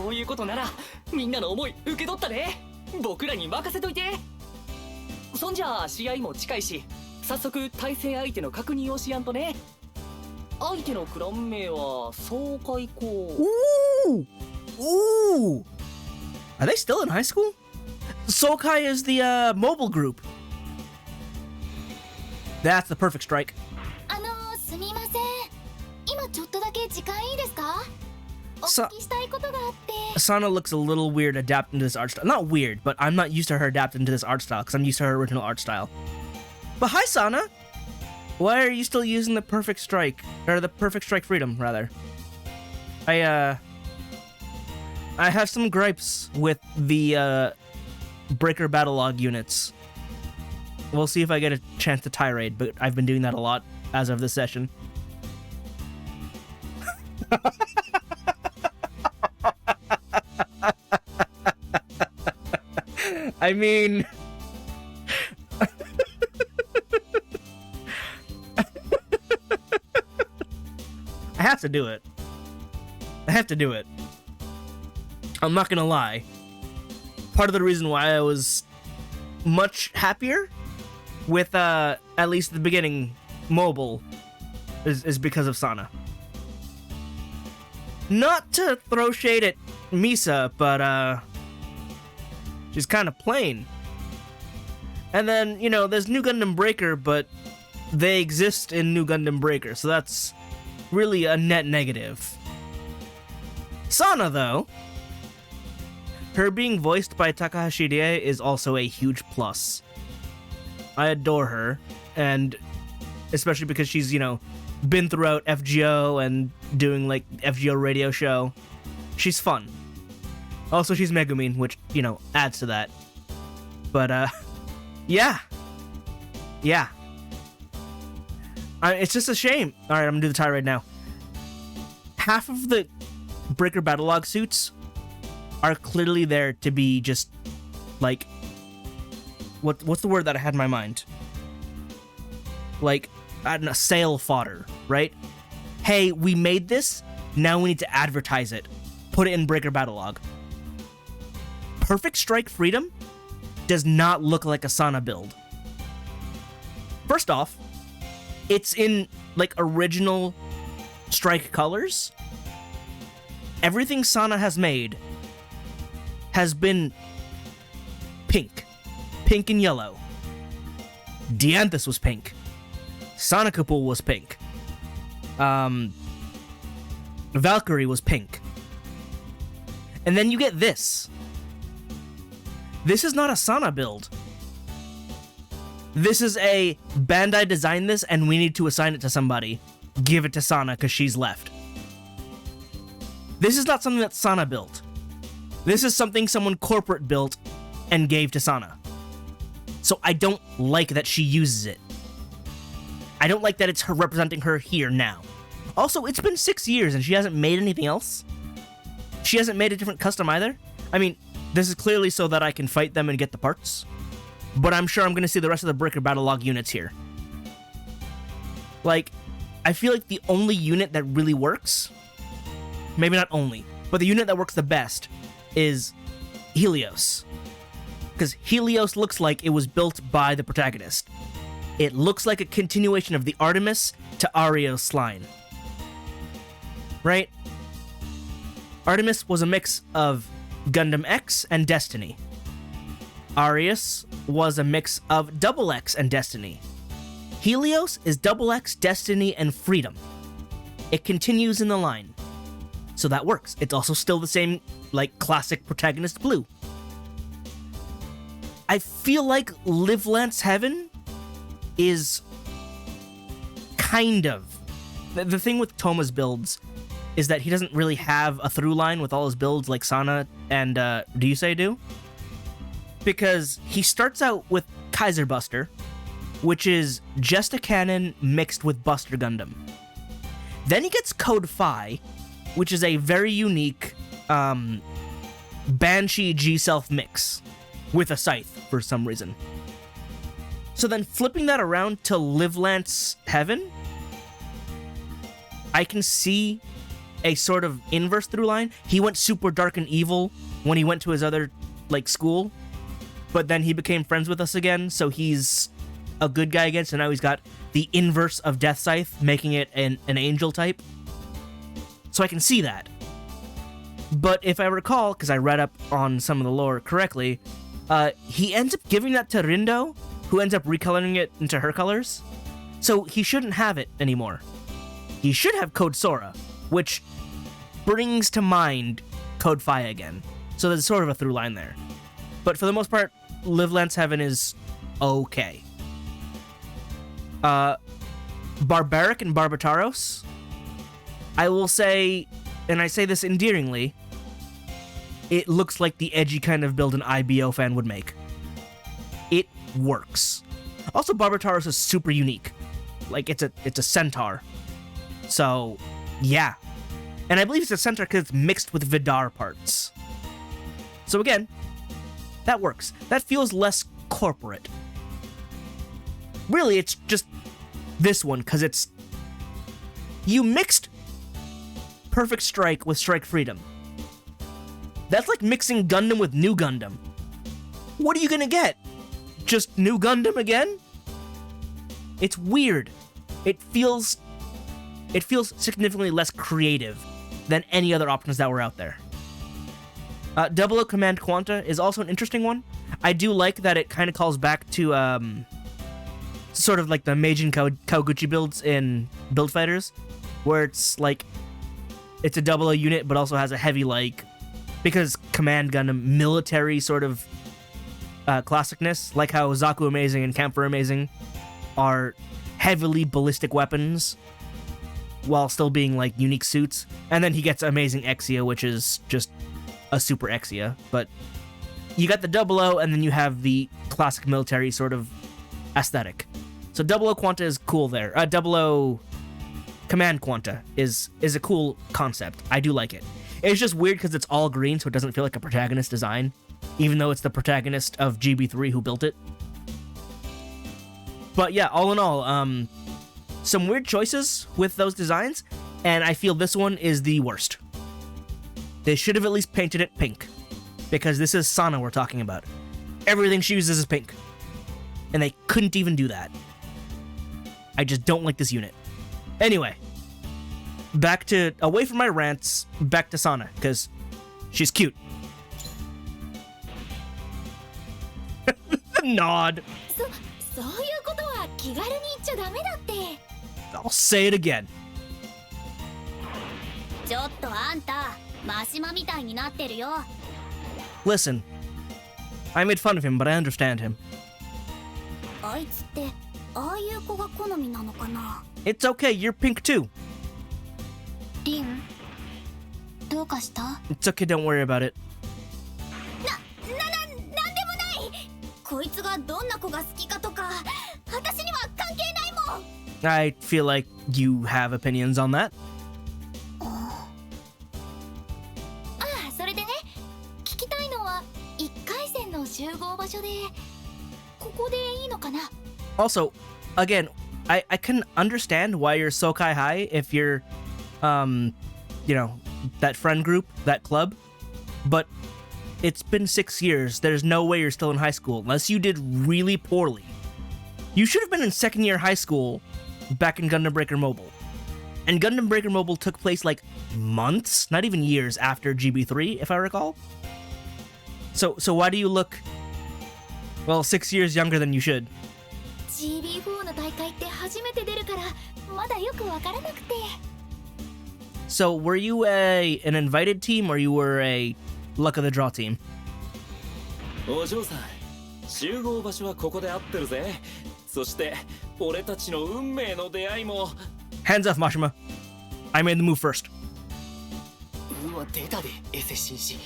そういうことならみんなの思い受け取ったね。僕らに任せといて。そんじゃあ試合も近いし、早速対戦相手の確認をしやんとね。相手のクラン名は爽快校。Ooh! Are they still in high school? Sokai is the mobile group. That's the perfect strike. すみません。今ちょっとだけ時間いいですか？お聞きしたいことがあって。Sana looks a little weird adapting to this art style. Not weird, but I'm not used to her adapting to this art style because I'm used to her original art style. But hi, Sana. Why are you still using the perfect strike? Or the perfect strike freedom, rather. I have some gripes with the, breaker battle log units. We'll see if I get a chance to tirade, but I've been doing that a lot as of this session. I mean... I have to do it. I have to do it. I'm not gonna lie. Part of the reason why I was much happier with, at least the beginning, mobile, is because of Sana. Not to throw shade at Misa, but, she's kind of plain. And then, you know, there's New Gundam Breaker, but they exist in New Gundam Breaker, so that's really a net negative. Sana, though, her being voiced by Takahashi Rie is also a huge plus. I adore her, and especially because she's, you know, been throughout FGO and doing, like, FGO radio show. She's fun. Also, she's Megumin, which, you know, adds to that. But, yeah. Yeah. It's just a shame. Alright, I'm gonna do the tirade now. Half of the Breaker Battlelog suits are clearly there to be just, like... What's the word that I had in my mind? Like, I don't know, sale fodder, right? Hey, we made this, now we need to advertise it. Put it in Breaker Battlelog. Perfect Strike Freedom does not look like a Sana build. First off, it's in, like, original Strike colors. Everything Sana has made has been pink. Pink and yellow. Dianthus was pink. Sonicapool was pink. Valkyrie was pink. And then you get this. This is not a Sana build. This is a Bandai designed this and we need to assign it to somebody. Give it to Sana because she's left. This is not something that Sana built. This is something someone corporate built and gave to Sana. So I don't like that she uses it. I don't like that it's her representing her here now. Also, it's been 6 years and she hasn't made anything else. She hasn't made a different custom either. I mean, this is clearly so that I can fight them and get the parts. But I'm sure I'm going to see the rest of the Breaker Battlelog units here. Like, I feel like the only unit that really works, maybe not only, but the unit that works the best is Helios. Because Helios looks like it was built by the protagonist. It looks like a continuation of the Artemis to Arios line. Right? Artemis was a mix of Gundam X and Destiny. Arios was a mix of Double X and Destiny. Helios is Double X, Destiny, and Freedom. It continues in the line. So that works. It's also still the same, like, classic protagonist blue. I feel like Live Lance Heaven is kind of... The thing with Toma's builds is that he doesn't really have a through line with all his builds like Sana and Ryusei do. Because he starts out with Kaiser Buster, which is just a cannon mixed with Buster Gundam. Then he gets Code Phi, which is a very unique Banshee G-Self mix with a scythe for some reason. So then flipping that around to Live Lance Heaven, I can see a sort of inverse through line. He went super dark and evil when he went to his other, like, school, but then he became friends with us again, so he's a good guy again, so now he's got the inverse of Death Scythe, making it an angel type. So I can see that. But if I recall, because I read up on some of the lore correctly, he ends up giving that to Rindo, who ends up recoloring it into her colors. So he shouldn't have it anymore. He should have Code Sora, which brings to mind Code Fire again. So there's sort of a through line there. But for the most part, Live Lance Heaven is okay. Barbaric and Barbataros, I will say, and I say this endearingly, it looks like the edgy kind of build an IBO fan would make. It works. Also, Barbataros is super unique. Like, it's a centaur. So, yeah. And I believe it's a centaur because it's mixed with Vidar parts. So again, that works. That feels less corporate. Really, it's just this one, because it's... You mixed Perfect Strike with Strike Freedom. That's like mixing Gundam with New Gundam. What are you gonna get? Just New Gundam again? It's weird. It feels significantly less creative than any other options that were out there. Double O Command Quanta is also an interesting one. I do like that it kind of calls back to sort of like the Meijin Kawaguchi builds in Build Fighters, where it's like it's a double O unit but also has a heavy, like, because Command Gundam military sort of classicness, like how Zaku Amazing and Camphor Amazing are heavily ballistic weapons while still being like unique suits. And then he gets Amazing Exia, which is just a super Exia. But you got the double O, and then you have the classic military sort of aesthetic. So double O Quanta is cool there. Double O Command Quanta is a cool concept. I do like it. It's just weird because it's all green, so it doesn't feel like a protagonist design, even though it's the protagonist of GB3 who built it. But yeah, all in all, some weird choices with those designs, and I feel this one is the worst. They should have at least painted it pink, because this is Sana we're talking about. Everything she uses is pink, and they couldn't even do that. I just don't like this unit. Anyway, away from my rants, back to Sana, because she's cute. Nod. そういうことは気軽に言っちゃダメだって。 I'll say it again. ちょっとあんた、マシマみたいになってるよ。 Listen, I made fun of him, but I understand him. あいつってああいう子が好みなのかな。 It's okay, you're pink too. リン、どうかした？ It's okay, don't worry about it. なんでもない。こいつがどんな子が好きかとか、私には関係ないもん。 I feel like you have opinions on that. ああ、それでね、聞きたいのは1回戦の集合場所で、ここでいいのかな？ Also, again, I can understand why you're Sokai High if you're, you know, that friend group, that club, but it's been 6 years. There's no way you're still in high school unless you did really poorly. You should have been in second year high school back in Gundam Breaker Mobile. And Gundam Breaker Mobile took place like months, not even years after GB3, if I recall. So why do you look, well, 6 years younger than you should? GB4 の大会って初めて出るからまだよくわからなくて。 So were you an invited team or you were a luck of the draw team? お嬢さん、集合場所はここで合ってるぜ。そして俺たちの運命の出会いも。 Hands off, Mashima. I made the move first. うわ、出たで、エセ紳士。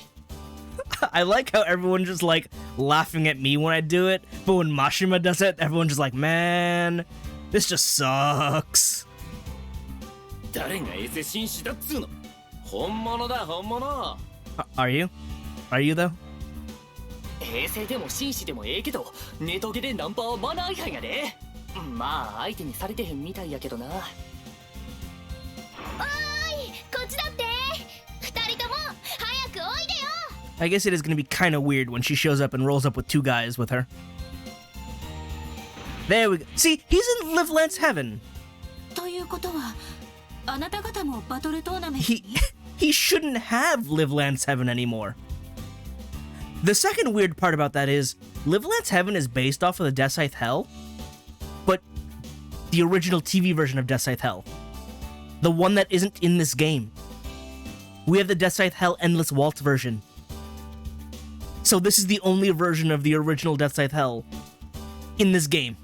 I like how everyone's just like laughing at me when I do it, but when Mashima does it, everyone's just like, man, this just sucks. 誰がエセ紳士だっつうの。本物だ、本物。Are you? Are you though? 平成でも紳士でもええけど、ネトゲでナンパはマナー違反やで。まあ相手にされてへんみたいやけどな。おーい、こっちだって。I guess it is going to be kind of weird when she shows up and rolls up with 2 guys with her. There we go. See, he's in Live Lance Heaven. ということは、あなた方もバトルトーナメントに He shouldn't have Live Lance Heaven anymore. The second weird part about that is, Live Lance Heaven is based off of the Death Scythe Hell, but the original TV version of Death Scythe Hell. The one that isn't in this game. We have the Death Scythe Hell Endless Waltz version. So this is the only version of the original Death Scythe Hell in this game.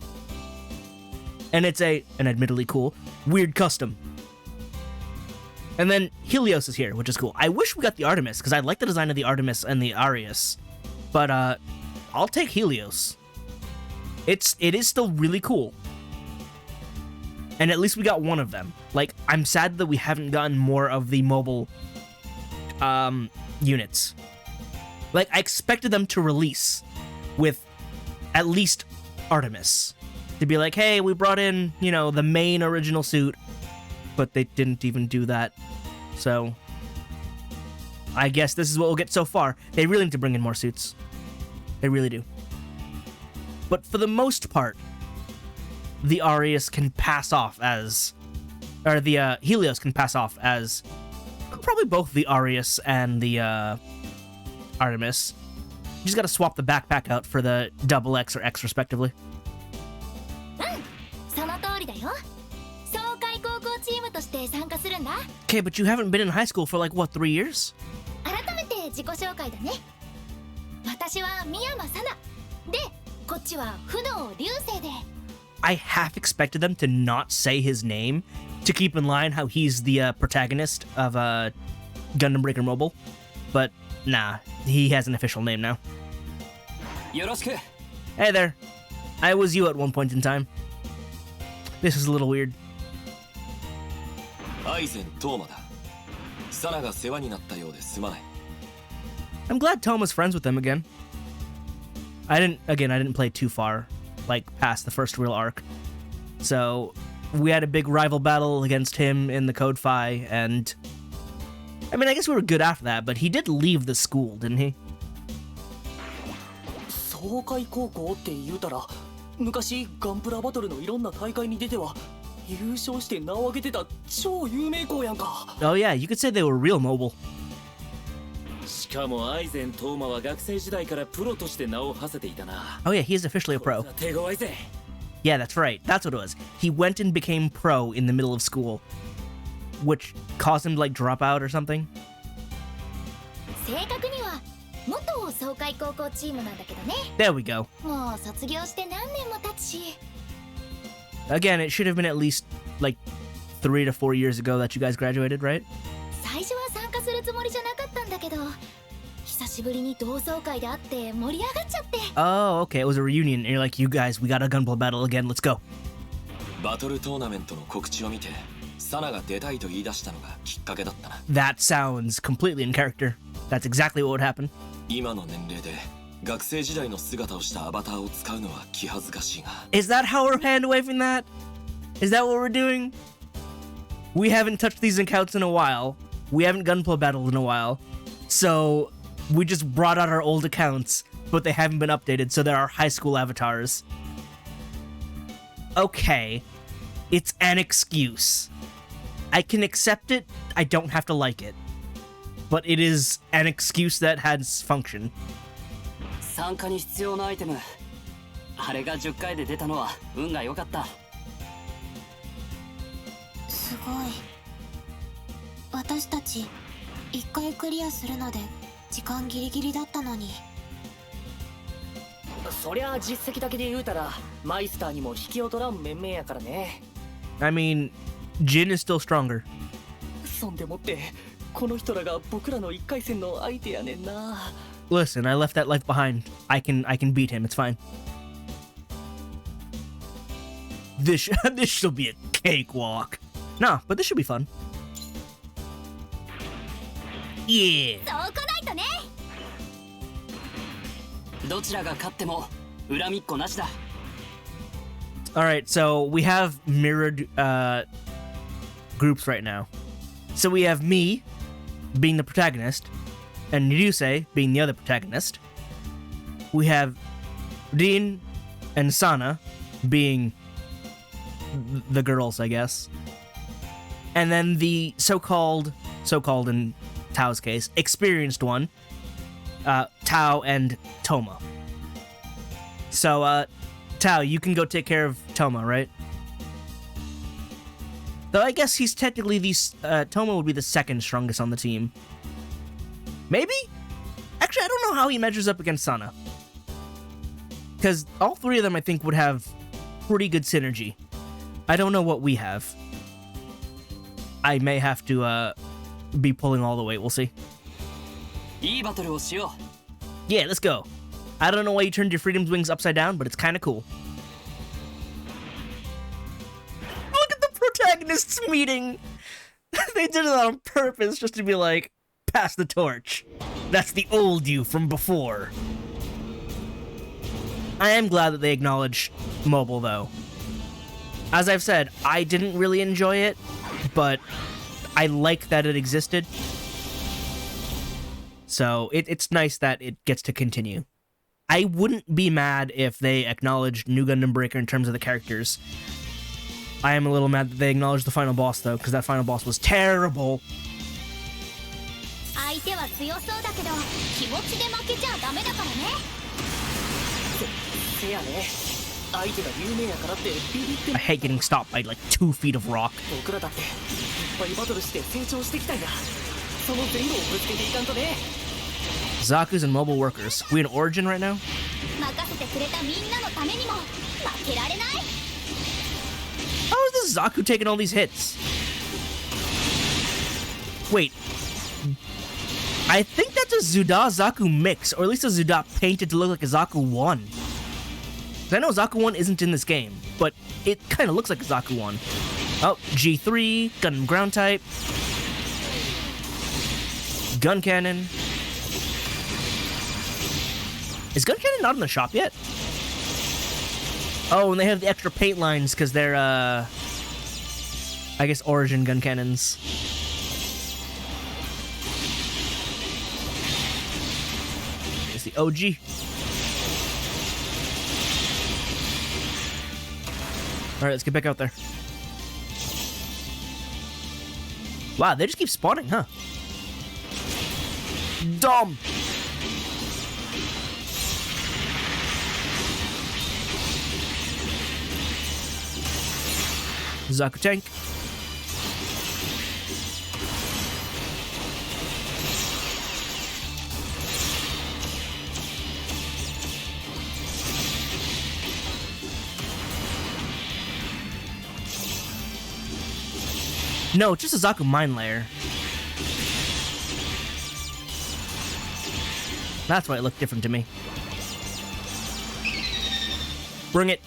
And it's an admittedly cool, weird custom. And then Helios is here, which is cool. I wish we got the Artemis, because I like the design of the Artemis and the Arius. But, I'll take Helios. It is still really cool. And at least we got one of them. Like, I'm sad that we haven't gotten more of the mobile, units. Like, I expected them to release with at least Artemis. To be like, hey, we brought in, you know, the main original suit. But they didn't even do that. So, I guess this is what we'll get so far. They really need to bring in more suits. They really do. But for the most part, the Arius can pass off as... Or the Helios can pass off as... Probably both the Arius and the Artemis. You just gotta swap the backpack out for the double X or X respectively. その通りだよ。総会高校チームとして参加するんだ。 Okay, but you haven't been in high school for like, what, 3 years? 改めて自己紹介だね。私は宮間紗奈。で、こっちは不動流星で。I half expected them to not say his name to keep in line how he's the protagonist of Gundam Breaker Mobile. But nah, he has an official name now. よろしく。 Hey there. I was you at one point in time. This is a little weird. アイゼン・トーマだ。サナが世話になったようですまない。 I'm glad Tom was friends with them again. I didn't play too far, like past the first real arc. So we had a big rival battle against him in the Code Phi, and I mean, I guess we were good after that, but he did leave the school, didn't he? 爽快高校って言うたら、昔ガンプラバトルのいろんな大会に出ては優勝して名を挙げてた超有名校やんか。 Oh yeah, you could say they were real mobile. しかもアイゼン・トーマは学生時代からプロとして名を馳せていたな。 Oh yeah, he is officially a pro. 手強いぜ。 Yeah, that's right. That's what it was. He went and became pro in the middle of school, which caused him to like drop out or something. 正確には元総会高校チームなんだけどね。 There we go. もう卒業して何年も経つし。 Again, it should have been at least like 3 to 4 years ago that you guys graduated, right? 最初は参加するつもりじゃなかったんだけど、久しぶりに同窓会で会って盛り上がっちゃって。 Oh, okay. It was a reunion, and you're like, you guys, we got a gunpla battle again. Let's go. バトルトーナメントの告知を見て、サナが出たいと言い出したのがきっかけだったな。 That sounds completely in character. That's exactly what would happen. 今の年齢で学生時代の姿をしたアバターを使うのは気恥ずかしいが。 Is that how we're hand waving that? Is that what we're doing? We haven't touched these accounts in a while. We haven't gunpla battled in a while. So we just brought out our old accounts, but they haven't been updated, so they're our high school avatars. Okay. It's an excuse. I can accept it. I don't have to like it. But it is an excuse that has function. 参加に必要なアイテム。あれが10回で出たのは運が良かった。すごい。私たち1回クリアするので時間ギリギリだったのに。そりゃ実績だけで言うたらマイスターにも引きを取らん面々やからね。 I mean, Jin is still stronger. そんでもってこの人らが僕らの1回戦の相手やねんな。 Listen, I left that life behind. I can beat him. It's fine. This should be a cakewalk. Nah, but this should be fun. Yeah. そう来ないとね。どちらが勝っても恨みっこなしだ。 All right, so we have mirrored groups right now. So we have me being the protagonist, and Ryusei being the other protagonist. We have Rin and Sana being the girls, I guess. And then the so-called in Tao's case, experienced one, Tao and Toma. So, Tao, you can go take care of Toma, right? Though I guess he's technically Toma would be the second strongest on the team. Maybe? Actually, I don't know how he measures up against Sana. Because all three of them, I think, would have pretty good synergy. I don't know what we have. I may have to, be pulling all the weight. We'll see. Yeah, let's go. I don't know why you turned your Freedom's wings upside down, but it's kind of cool. Look at the protagonists meeting! They did it on purpose just to be like, pass the torch. That's the old you from before. I am glad that they acknowledge mobile, though. As I've said, I didn't really enjoy it, but I like that it existed. So it's nice that it gets to continue. I wouldn't be mad if they acknowledged New Gundam Breaker in terms of the characters. I am a little mad that they acknowledged the final boss, though, because that final boss was terrible. I hate getting stopped by like 2 feet of rock. Zaku's and mobile workers. We in Origin right now? How is this Zaku taking all these hits? Wait. I think that's a Zuda-Zaku mix, or at least a Zuda painted to look like a Zaku 1. I know Zaku 1 isn't in this game, but it kind of looks like a Zaku 1. Oh, G3, Gundam ground type. Gun cannon. Is gun cannon not in the shop yet? Oh, and they have the extra paint lines because they're, I guess, Origin gun cannons. It's the OG. Alright, let's get back out there. Wow, they just keep spawning, huh? Dumb! Zaku tank. No, it's just a Zaku mine layer. That's why it looked different to me. Bring it.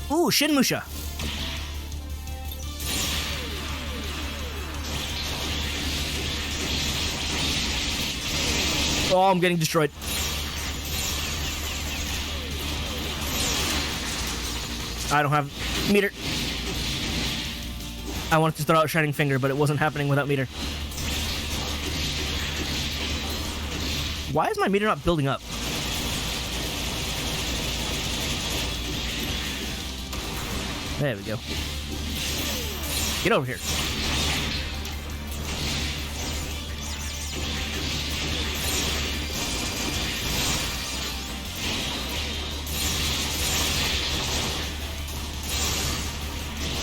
Ooh, Shinmusha. Oh, I'm getting destroyed. I don't have meter. I wanted to throw out Shining Finger, but it wasn't happening without meter. Why is my meter not building up? There we go. Get over here.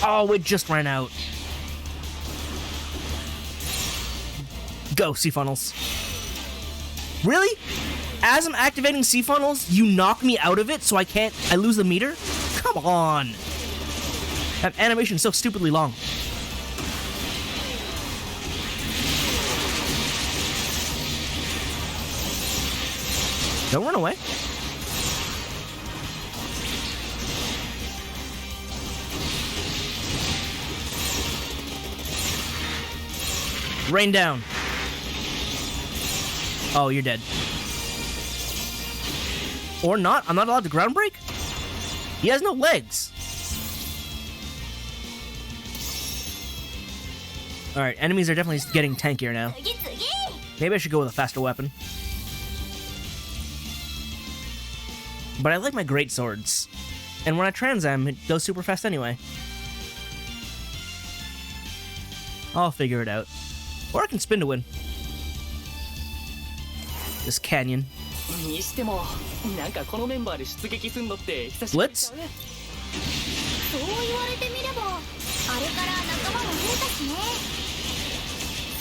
Oh, it just ran out. Go, sea funnels. Really? As I'm activating sea funnels, you knock me out of it so I lose the meter? Come on. That animation is so stupidly long. Don't run away. Rain down. Oh, you're dead. Or not? I'm not allowed to ground break? He has no legs. Alright, enemies are definitely getting tankier now. 次々 Maybe I should go with a faster weapon. But I like my great swords. And when I Trans-Am, it goes super fast anyway. I'll figure it out. Or I can spin to win. This canyon. にしてもなんかこのメンバーで出撃すんのって久しぶりちゃう Blitz? そう言われてみればあれから仲間も増えたしね。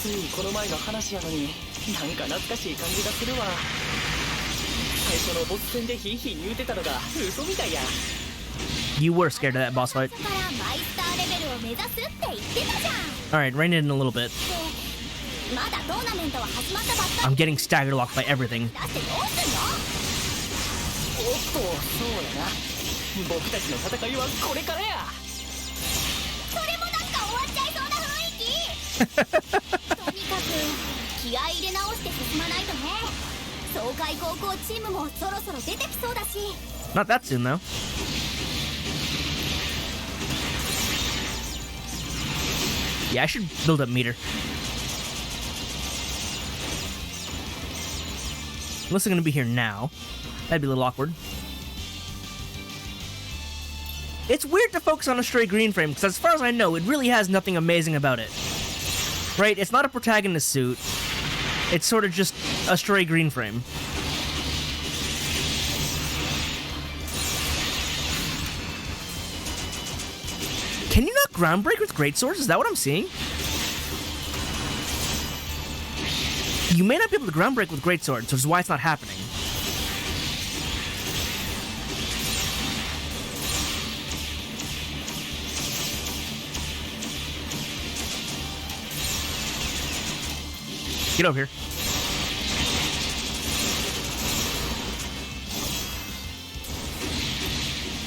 ついこの前の話やのになんか懐かしい感じがするわ。最初のボス戦でヒーヒー言うてたのが嘘みたいや。 You were scared of that boss fight. だからマイスターレベルを目指すって言ってたじゃん。 Alright, rein it in a little bit. でまだトーナメントは始まったばっか I'm り getting stagger locked by everything. だってどうすんの。おっとそうやな。僕たちの戦いはこれからや。それもなんか終わっちゃいそうな雰囲気。とにかく気合い入れ直して進まないとね。爽快高校チームもそろそろ出てきそうだし。 Not that soon, though. Yeah, I should build up meter. Unless they're gonna be here now. That'd be a little awkward. It's weird to focus on a stray green frame, because as far as I know, it really has nothing amazing about it. Right? It's not a protagonist suit. It's sort of just a stray green frame. Can you not ground break with great swords? Is that what I'm seeing? You may not be able to ground break with great swords, which is why it's not happening. Get over here.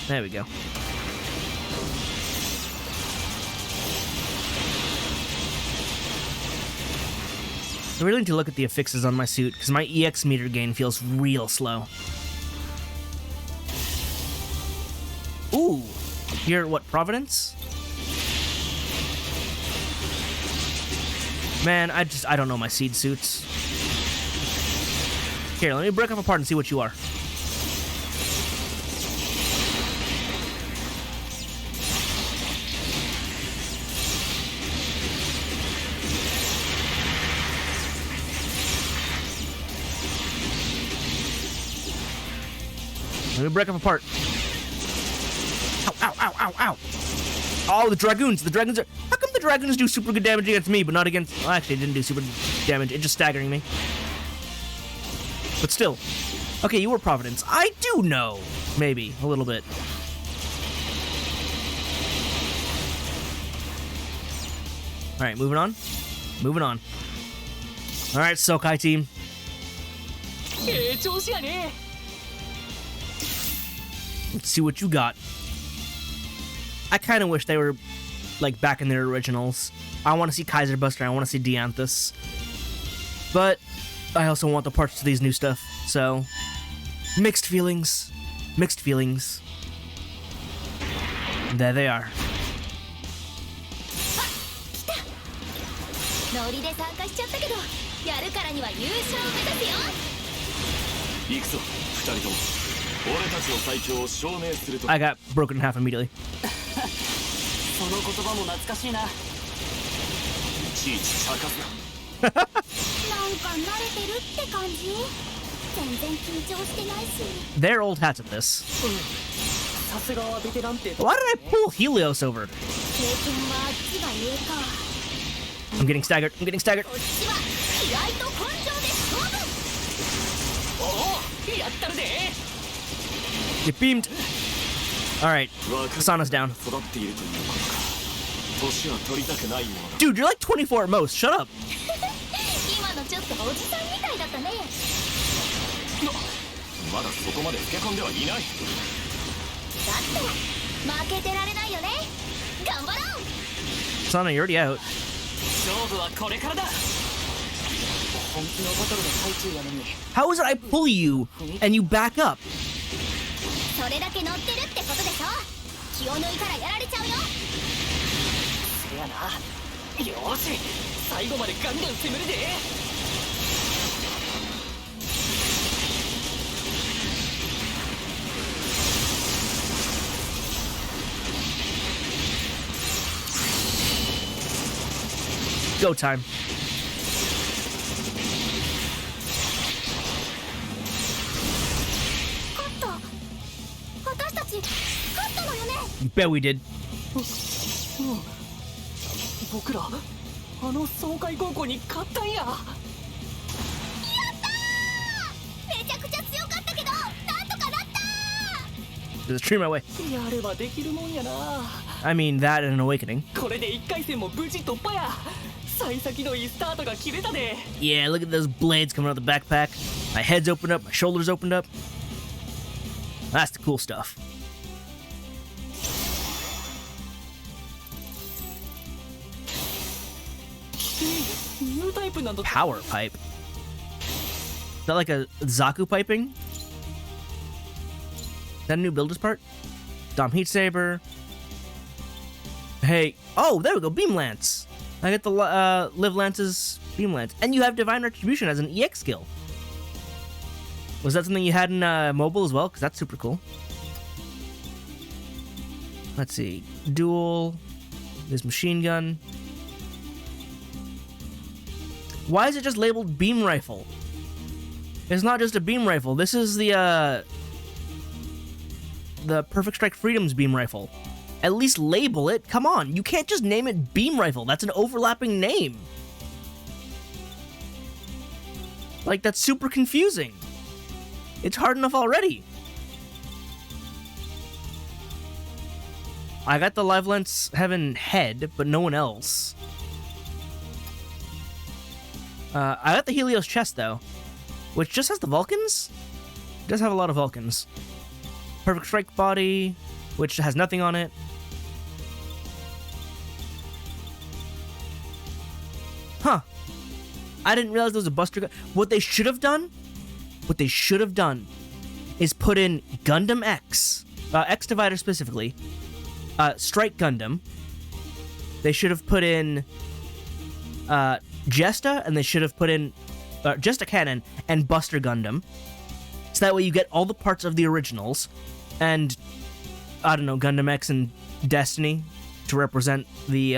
There we go. I really need to look at the affixes on my suit, because my EX meter gain feels real slow. Ooh! You're at what, Providence? Man, I don't know my seed suits. Here, let me break them apart and see what you are. Let me break them apart. Ow, ow, ow, ow, ow. Oh, the Dragoons. The Dragoons are... How come the Dragoons do super good damage against me, but not against... Well, actually, it didn't do super damage. It's just staggering me. But still. Okay, you were Providence. I do know. Maybe. A little bit. Alright, moving on. Moving on. Alright, Sokai team. 調子やね。 Let's see what you got. I kind of wish they were, like, back in their originals. I want to see Kaiser Buster, I want to see Dianthus. But I also want the parts to these new stuff, so... Mixed feelings. Mixed feelings. There they are. ノリで参加しちゃったけど、やるからには優勝を目指すよ。行くぞ、二人とも。俺たちの最強を証明すると。 I got broken in half immediately. その言葉も懐かしいな。いちいち茶化すな。なんか慣れてるって感じ。全然緊張してないし。 They're old hats at this. さすがはベテランって。 Why did I pull Helios over? 経験はあっちが上か。 I'm getting staggered. I'm getting staggered. こっちは気合と根性で勝負。おお、やったるで。 Get beamed. Alright, Kasana's down. 育っているということか。年は取りたくないものだ。 Dude, you're like 24 at most. Shut up. 今のちょっとおじさんみたいだったね。まだそこまで老け込んではいない。だったら負けてられないよね。頑張ろう。 Kasana, you're already out. 勝負はこれからだ。本気のバトルの最中やのに。 How is it I pull you and you back up? それだけ乗ってるってことでしょ。気を抜いたらやられちゃうよ。せやな。よし最後までガンガン攻めるで Go time. 勝った私たち勝ったのよね You bet we did. 僕らあの爽快高校に勝ったんやめちゃくちゃ強かったけどなんとかなった There's a tree my way. やればできるもんやな I mean, that and an awakening. これで1回戦も無事突破や幸先のいいスタートが切れたで Yeah, look at those blades coming out of the backpack. My head's opened up, my shoulders opened up. That's the cool stuff. ニュータイプなんだ Power pipe. Is that like a Zaku piping? Is that a new builder's part? Dom Heat Saber. Hey. Oh, there we go. Beam Lance. I get the Live Lance's Beam Lance. And you have Divine Retribution as an EX skill. Was that something you had in mobile as well? Because that's super cool. Let's see. Dual. This machine gun. Why is it just labeled beam rifle? It's not just a beam rifle. This is the Perfect Strike Freedom's beam rifle. At least label it. Come on, you can't just name it beam rifle. That's an overlapping name. Like, that's super confusing. It's hard enough already. I got the Live Lance Heaven head, but no one else. I got the Helios chest, though, which just has the Vulcans? It does have a lot of Vulcans. Perfect Strike body, which has nothing on it. Huh. I didn't realize there was a Buster gun. What they should have done is put in Gundam X, X Divider specifically, Strike Gundam. They should have put in Jesta, and they should have put in Jesta Cannon and Buster Gundam. So that way you get all the parts of the originals, and I don't know, Gundam X and Destiny to represent the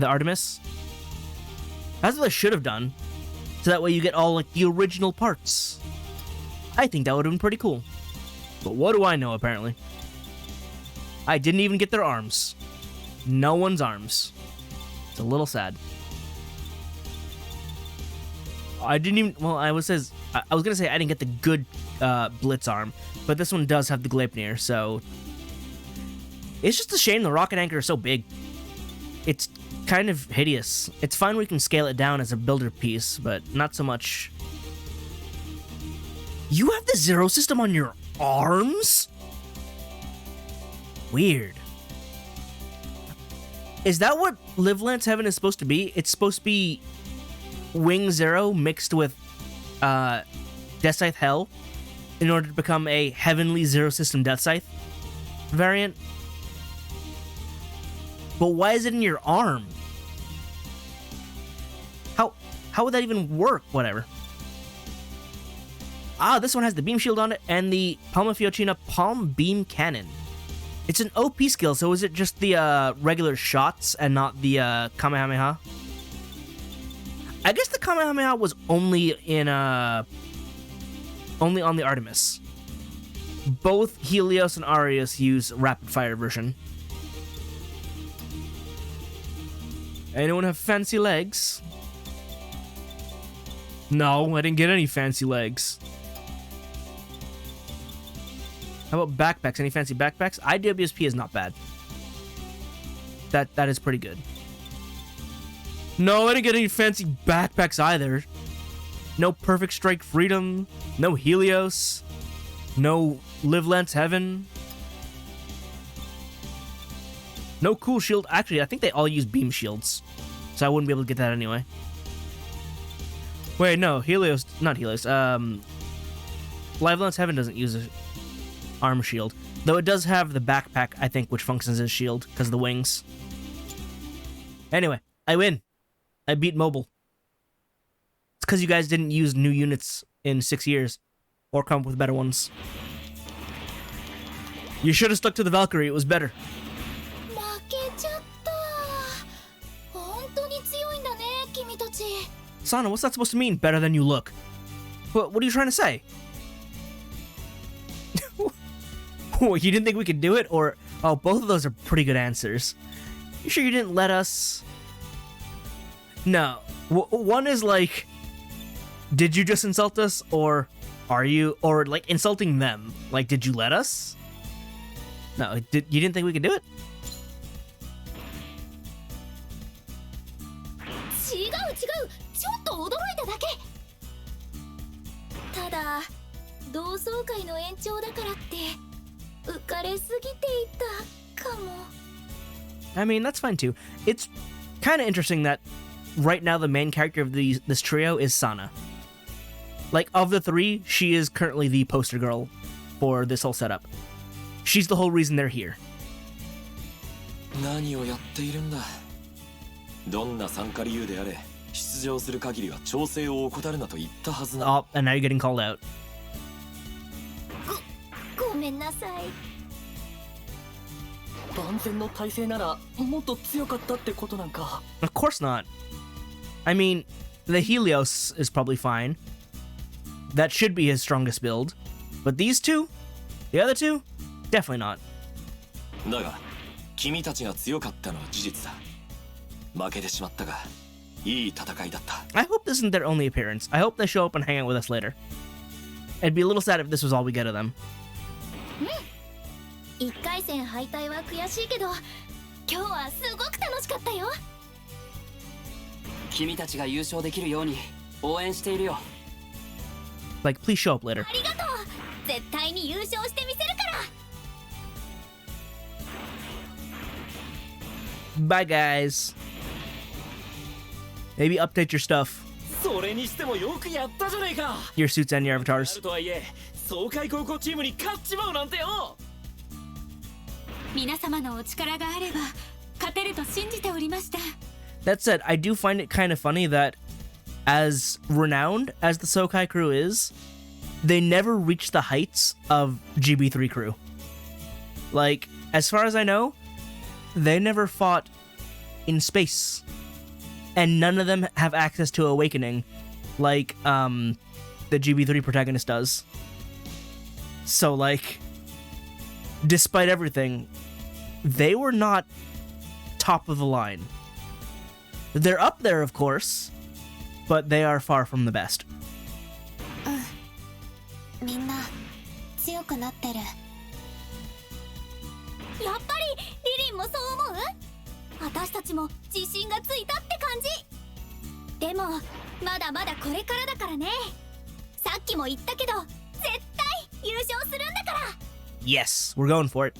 Artemis. That's what they should have done. So that way you get all like the original parts. I think that would have been pretty cool. But what do I know, apparently? I didn't even get their arms. No one's arms. It's a little sad. I didn't even... Well, I was gonna say I didn't get the good Blitz arm, but this one does have the Gleipnir, so... It's just a shame the rocket anchor is so big. It's kind of hideous. It's fine we can scale it down as a builder piece, but not so much... You have the Zero system on your arms? Weird. Is that what Live Lance Heaven is supposed to be? It's supposed to be Wing Zero mixed with Death Scythe Hell in order to become a Heavenly Zero System Death Scythe variant? But why is it in your arm? How would that even work? Whatever. Ah, this one has the Beam Shield on it and the Palma Fiocina Palm Beam Cannon. It's an OP skill, so is it just the regular shots and not the Kamehameha? I guess the Kamehameha was only in only on the Artemis. Both Helios and Arius use rapid fire version. Anyone have fancy legs? No, I didn't get any fancy legs. How about backpacks? Any fancy backpacks? IWSP is not bad. That is pretty good. No, I didn't get any fancy backpacks either. No Perfect Strike Freedom. No Helios. No Live Lance Heaven. No cool shield. Actually, I think they all use beam shields. So I wouldn't be able to get that anyway. Wait, no. Helios. Not Helios. Live Lance Heaven doesn't use a arm shield. Though it does have the backpack, I think, which functions as shield because of the wings. Anyway, I win. I beat mobile. It's because you guys didn't use new units in 6 years. Or come up with better ones. You should have stuck to the Valkyrie, it was better. 負けちゃった。本当に強いんだね、君たち。 Sana, what's that supposed to mean? Better than you look. What are you trying to say? What, you didn't think we could do it? Or, oh, both of those are pretty good answers. You sure you didn't let us? No. One is like, did you just insult us? Or are you, or like insulting them? Like, did you let us? No, you didn't think we could do it? 違う違う、ちょっと驚いただけ。ただ同窓会の延長だからって浮かれすぎていたかも。 I mean, that's fine too. It's kind of interesting that right now the main character of this trio is Sana. Like, of the three, she is currently the poster girl for this whole setup. She's the whole reason they're here. 何をやっているんだ。どんな参加理由であれ、出場する限りは調整を怠るなと言ったはずな。 Oh, and now you're getting called out. ごめんなさい。万全の体制ならもっと強かったってことなんか。 Of course not. I mean, the Helios is probably fine. That should be his strongest build. But these two? The other two? Definitely not. だが、君たちが強かったのは事実だ。負けてしまったが、いい戦いだった。 I hope this isn't their only appearance. I hope they show up and hang out with us later. It'd be a little sad if this was all we get of them. 1回戦敗退は悔しいけど、今日はすごく楽しかったよ。君たちが優勝できるように応援しているよ。 Like, please show up later. ありがとう。絶対に優勝してみせるから。 Bye, guys. Maybe update your stuff. それにしてもよくやったじゃねえか。 Your suits and your あ avatars. るとはいえ、爽快高校チームに勝っちまうなんてよ。皆様のお力があれば勝てると信じておりました。 That said, I do find it kind of funny that as renowned as the Sokai crew is, they never reach the heights of GB3 crew. Like, as far as I know, they never fought in space. And none of them have access to Awakening like the GB3 protagonist does. So, like, despite everything, they were not top of the line. They're up there, of course, but they are far from the best. みんな強くなってる。やっぱりリリンもそう思う？私たちも自信がついたって感じ。でもまだまだこれからだからね。さっきも言ったけど絶対優勝するんだから。 Yes, we're going for it.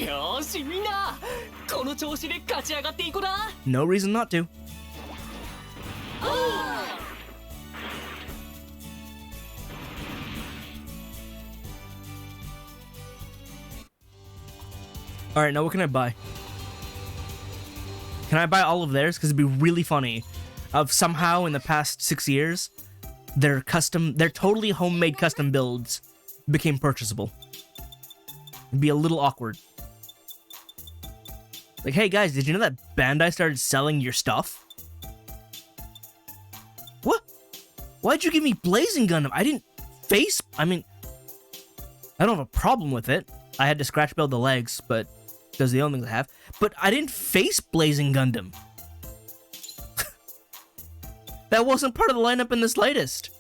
よーしみんな、この調子で勝ち上がっていこうな。 No reason not to. Alright, now what can I buy? Can I buy all of theirs? Because it'd be really funny if somehow in the past 6 years, their totally homemade custom builds became purchasable. It'd be a little awkward. Like, hey guys, did you know that Bandai started selling your stuff? What? Why'd you give me Blazing Gundam? I don't have a problem with it. I had to scratch build the legs, but those are the only things I have. But I didn't face Blazing Gundam. That wasn't part of the lineup in the slightest.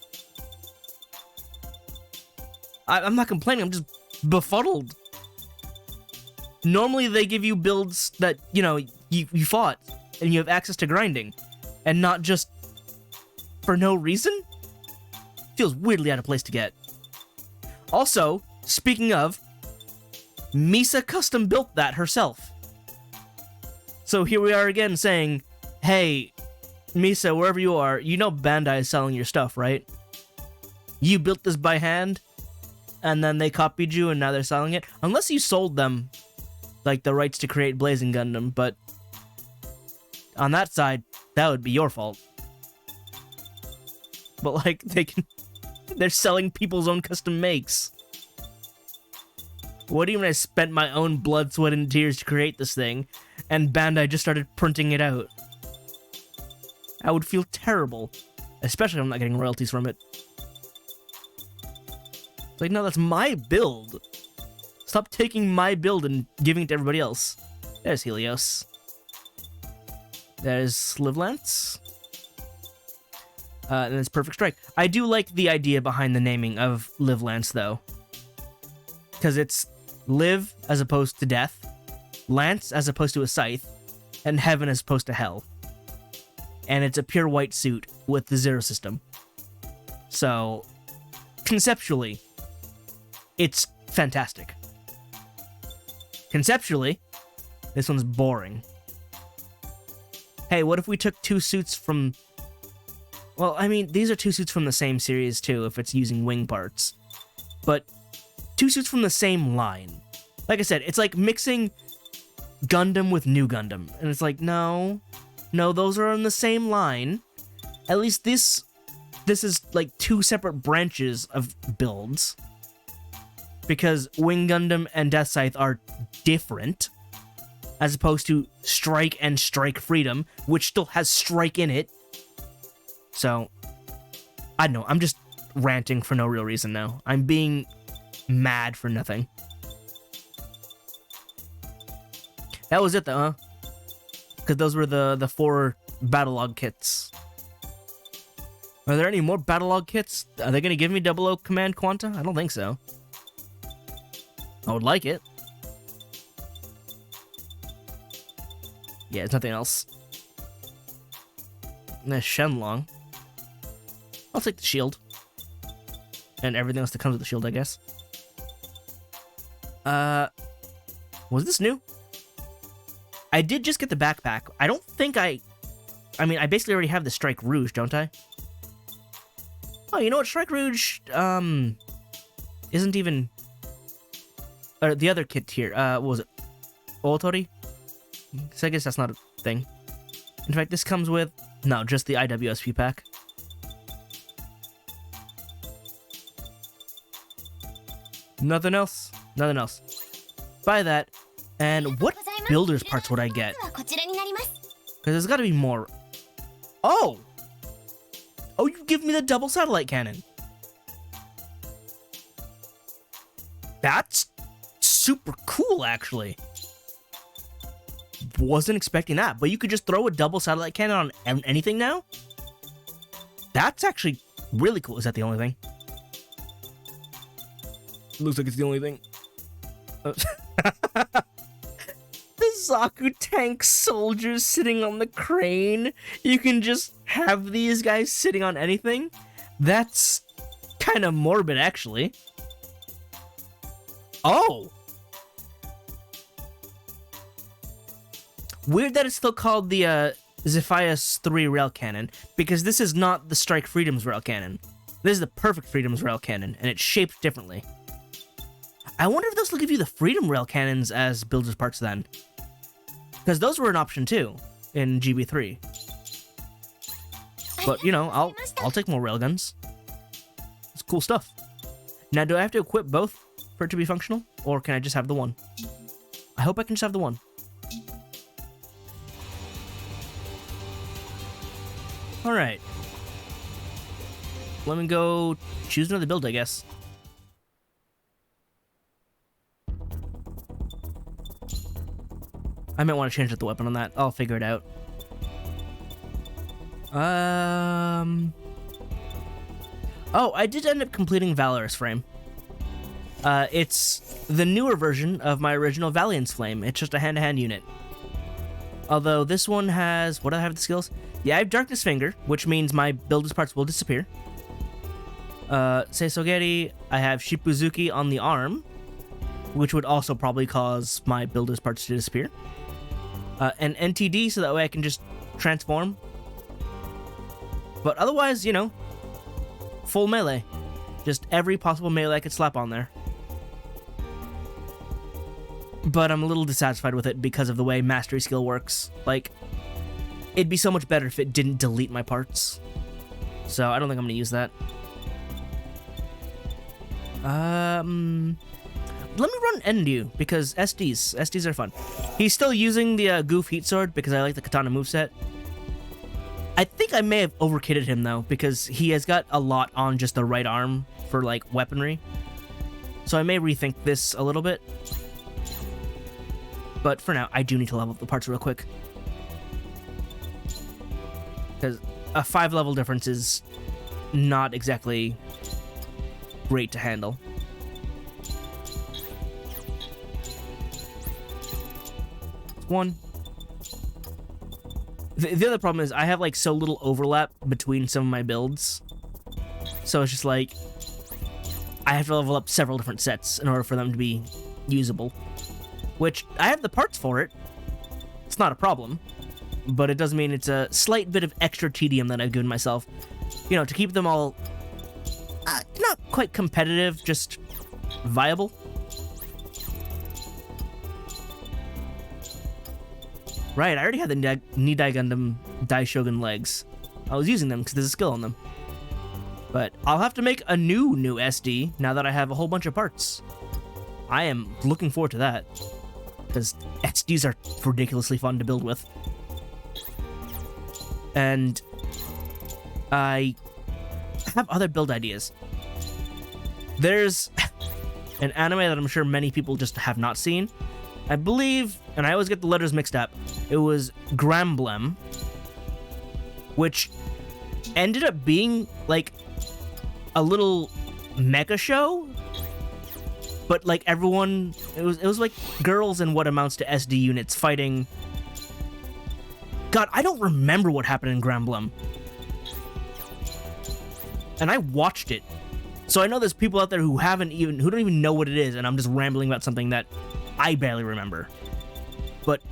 I'm not complaining, I'm just befuddled. Normally they give you builds that, you know, you fought, and you have access to grinding, and not just for no reason? Feels weirdly out of place to get. Also, speaking of, Misa custom built that herself. So here we are again saying, hey, Misa, wherever you are, you know Bandai is selling your stuff, right? You built this by hand, and then they copied you and now they're selling it? Unless you sold them, like, the rights to create Blazing Gundam, but on that side, that would be your fault. But like, they're selling people's own custom makes. What even I spent my own blood, sweat, and tears to create this thing, and Bandai just started printing it out. I would feel terrible, especially if I'm not getting royalties from it. It's like, no, that's my build. Stop taking my build and giving it to everybody else. There's Helios. There's Live Lance. And it's Perfect Strike. I do like the idea behind the naming of Live Lance, though. Because it's Live as opposed to Death, Lance as opposed to a Scythe, and Heaven as opposed to Hell. And it's a pure white suit with the Zero system. So, conceptually, it's fantastic. Conceptually, this one's boring. Hey, what if we took two suits from... Well, I mean, these are two suits from the same series, too, if it's using wing parts. But two suits from the same line. Like I said, it's like mixing Gundam with New Gundam. And it's like, no, those are on the same line. At least this is like two separate branches of builds. Because Wing Gundam and Death Scythe are different. As opposed to Strike and Strike Freedom, which still has Strike in it. So, I don't know, I'm just ranting for no real reason now. I'm being mad for nothing. That was it though, huh? Because those were the 4 Battlelog kits. Are there any more Battlelog kits? Are they going to give me 00 Command Quanta? I don't think so. I would like it. Yeah, there's nothing else. There's Shenlong. I'll take the shield. And everything else that comes with the shield, I guess. Was this new? I did just get the backpack. I don't think I mean, I basically already have the Strike Rouge, don't I? Oh, you know what? Strike Rouge, isn't even... Or the other kit here, what was it? Otori? So I guess that's not a thing. In fact, this comes with... No, just the IWSP pack. Nothing else? Nothing else. Buy that. And what builder's parts would I get? Because there's got to be more. Oh! Oh, you give me the double satellite cannon. That's super cool, actually. Wasn't expecting that, but you could just throw a double satellite cannon on anything now? That's actually really cool. Is that the only thing? Looks like it's the only thing. The Zaku tank soldiers sitting on the crane. You can just have these guys sitting on anything? That's kind of morbid, actually. Oh! Weird that it's still called the Zephyus 3 rail cannon, because this is not the Strike Freedom's rail cannon. This is the Perfect Freedom's rail cannon, and it's shaped differently. I wonder if those will give you the Freedom rail cannons as builder's parts then. Because those were an option too, in GB3. But, you know, I'll take more railguns. It's cool stuff. Now, do I have to equip both for it to be functional? Or can I just have the one? I hope I can just have the one. Alright. Let me go choose another build, I guess. I might want to change the weapon on that. I'll figure it out. Oh, I did end up completing Valorous Frame. It's the newer version of my original Valiant's Flame. It's just a hand-to-hand unit. Although this one has... What do I have the skills? Yeah, I have Darkness Finger, which means my builder's parts will disappear. Seisogeri, I have Shippuzuki on the arm, which would also probably cause my builder's parts to disappear. And NTD, so that way I can just transform. But otherwise, you know, full melee. Just every possible melee I could slap on there. But I'm a little dissatisfied with it because of the way Mastery Skill works. Like, it'd be so much better if it didn't delete my parts. So I don't think I'm gonna use that. Let me run Endu, because SDs are fun. He's still using the Goof Heat Sword because I like the Katana moveset. I think I may have overkitted him though, because he has got a lot on just the right arm for like weaponry. So I may rethink this a little bit. But for now, I do need to level up the parts real quick. Because a 5-level difference is not exactly great to handle. One. The other problem is I have like so little overlap between some of my builds. So it's just like I have to level up several different sets in order for them to be usable. Which I have the parts for it. It's not a problem. But it does mean it's a slight bit of extra tedium that I've given myself. You know, to keep them all not quite competitive, just viable. Right, I already had the Nidai Gundam Daishogun legs. I was using them because there's a skill on them. But I'll have to make a new SD now that I have a whole bunch of parts. I am looking forward to that. Because SDs are ridiculously fun to build with. And I have other build ideas. There's an anime that I'm sure many people just have not seen. I believe, and I always get the letters mixed up, it was Gramblem, which ended up being like a little mecha show, but like everyone, it was like girls in what amounts to SD units fighting. God, I don't remember what happened in Gramblem. And I watched it. So I know there's people out there who don't even know what it is, and I'm just rambling about something that I barely remember. But,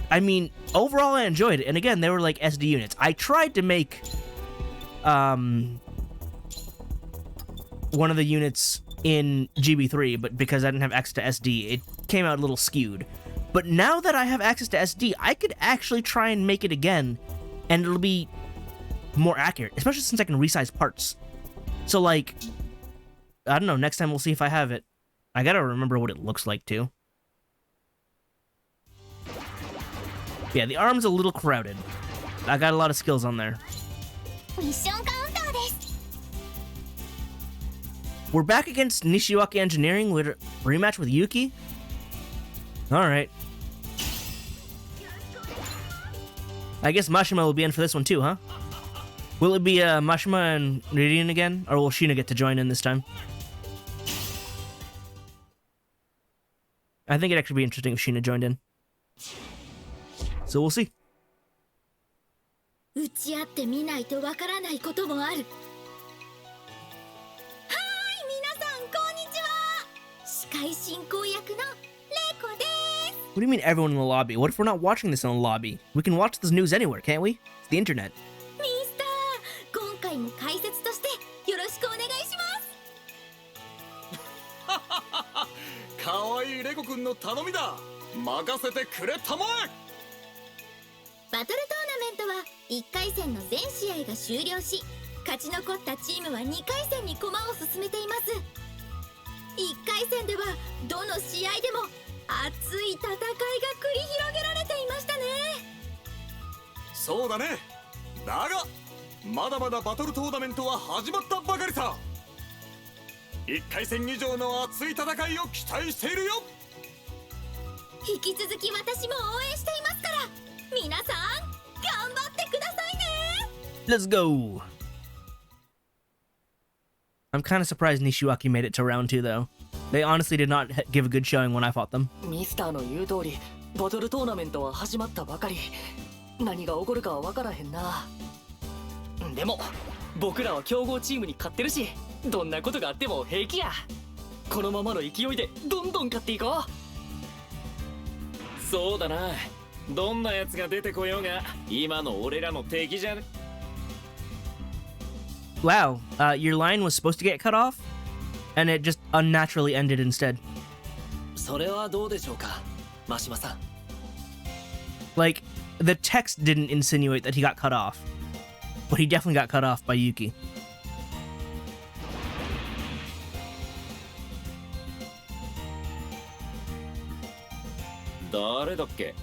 I mean, overall I enjoyed it. And again, they were like SD units. I tried to make one of the units in GB3, but because I didn't have access to SD, it came out a little skewed. But now that I have access to SD, I could actually try and make it again, and it'll be more accurate, especially since I can resize parts. So, like, I don't know, next time we'll see if I have it. I gotta remember what it looks like, too. Yeah, the arm's a little crowded. I got a lot of skills on there. ミッションカウンターです。 We're back against Nishiwaki Engineering with a rematch with Yuki? Alright. I guess Mashima will be in for this one too, huh? Will it be Mashima and Ririn again? Or will Sheena get to join in this time? I think it'd actually be interesting if Sheena joined in. So we'll see. 打ち合ってみないとわからないこともある。はーい、皆さんこんにちは。司会進行役のレイコです。 What do you mean everyone in the lobby? What if we're not watching this in the lobby? We can watch this news anywhere, can't we? It's the internet. ミスター、今回も解説としてよろしくお願いします。かわいいレコ君の頼みだ。任せてくれたまえ。バトルトーナメントは1回戦の全試合が終了し、勝ち残ったチームは2回戦に駒を進めています。1回戦ではどの試合でも熱い戦いが繰り広げられていましたね。そうだね。だがまだまだバトルトーナメントは始まったばかりさ。1回戦以上の熱い戦いを期待しているよ。引き続き私も応援していますから、皆さん頑張ってくださいね。 Let's go! I'm kind of surprised Nishiwaki made it to round 2 though. They honestly did not give a good showing when I fought them. ミスターの言う通り、バトルトーナメントは始まったばかり。何が起こるかは分からへんな。でも僕らは強豪チームに勝ってるし、どんなことがあっても平気や。このままの勢いでどんどん勝っていこう。そうだな。どんなやつが出てこようが今の俺らの敵じゃね。 Wow, your line was supposed to get cut off, and it just unnaturally ended instead. それはどうでしょうか、マシマさん。 Like, the text didn't insinuate that he got cut off, but he definitely got cut off by Yuki. 誰だっけ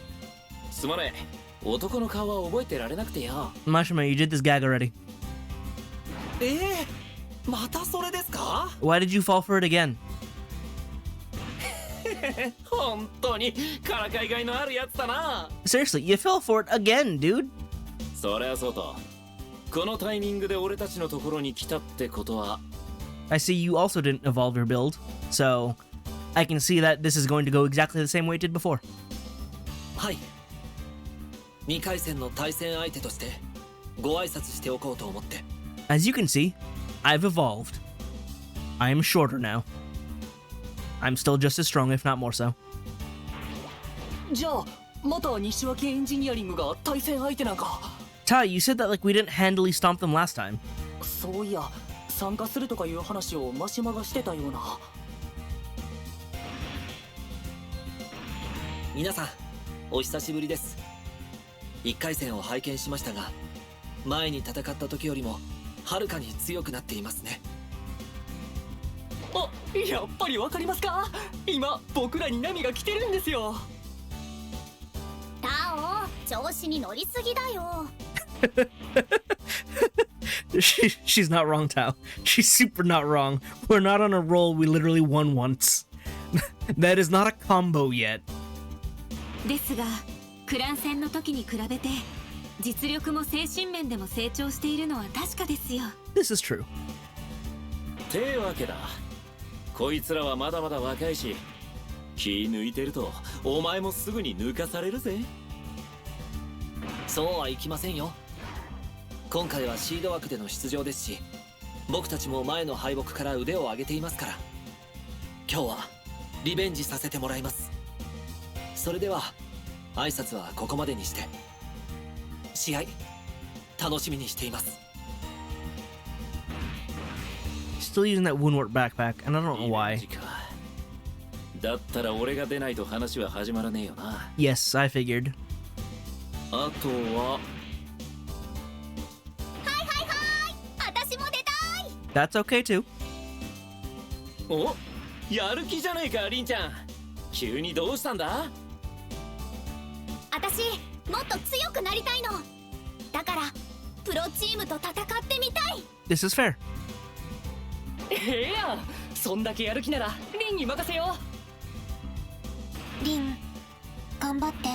すまねえ男の顔は覚えてられなくてよ Mashima, you did this gag already. またそれですか Why did you fall for it again? 本当にからかいがいのあるやつだな Seriously, you fell for it again, dude. そりゃそうとこのタイミングで俺たちのところに来たってことは I see you also didn't evolve your build, so I can see that this is going to go exactly the same way it did before. はい2回戦の対戦相手としてご挨拶しておこうと思って As you can see, I've evolved. I am shorter now. I'm still just as strong, if not more so. じゃあまた西脇エンジニアリングが対戦相手なんか Tai, you said that like we didn't handily stomp them last time. そういや参加するとかいう話をマシマがしてたような皆さんお久しぶりです1回戦を拝見しましたが前に戦った時よりもはるかに強くなっていますねあ、やっぱりわかりますか今僕らに波が来てるんですよタオ調子に乗りすぎだよ She's not wrong, Tao. She's super not wrong. We're not on a roll. We literally won once. That is not a combo yet. ですがクラン戦の時に比べて実力も精神面でも成長しているのは確かですよ This is true. てわけだこいつらはまだまだ若いし気抜いてるとお前もすぐに抜かされるぜそうはいきませんよ今回はシード枠での出場ですし僕たちも前の敗北から腕を上げていますから今日はリベンジさせてもらいますそれでは挨拶はここまでにして試合楽しみにしています Still using that Woundwort backpack, and I don't know リベン why. ジかだったら俺が出ないと話は始まらねえよな Yes, I figured. あとは私も出たい That's okay too. おやる気じゃねえかリンちゃん急にどうしたんだ私もっと強くなりたいのだからプロチームと戦ってみたい This is fair. ええやんそんだけやる気ならリンに任せよリン頑張って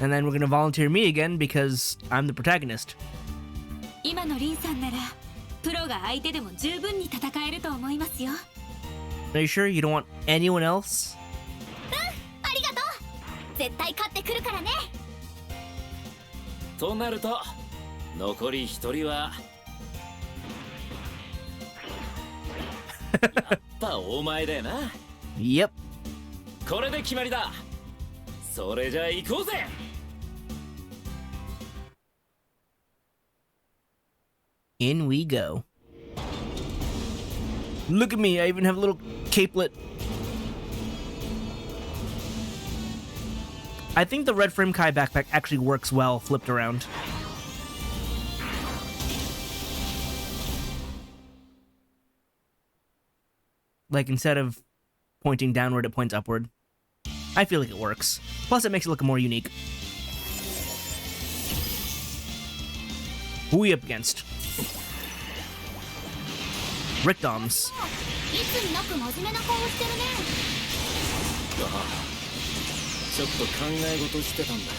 And then we're gonna volunteer me again because I'm the protagonist. 今のリンさんならプロが相手でも十分に戦えると思いますよ Are you sure you don't want anyone else? ありがとう絶対勝ってくるからねとなると残り一人はやっぱお前だよな Yep. これで決まりだそれじゃ行こうぜ In we go. Look at me, I even have a little capelet. I think the red frame Kai backpack actually works well flipped around. Like instead of pointing downward, it points upward. I feel like it works. Plus it makes it look more unique. Who are we up against? Rickdoms. いつになく真面目な顔してるねちょっと考え事してたんだよ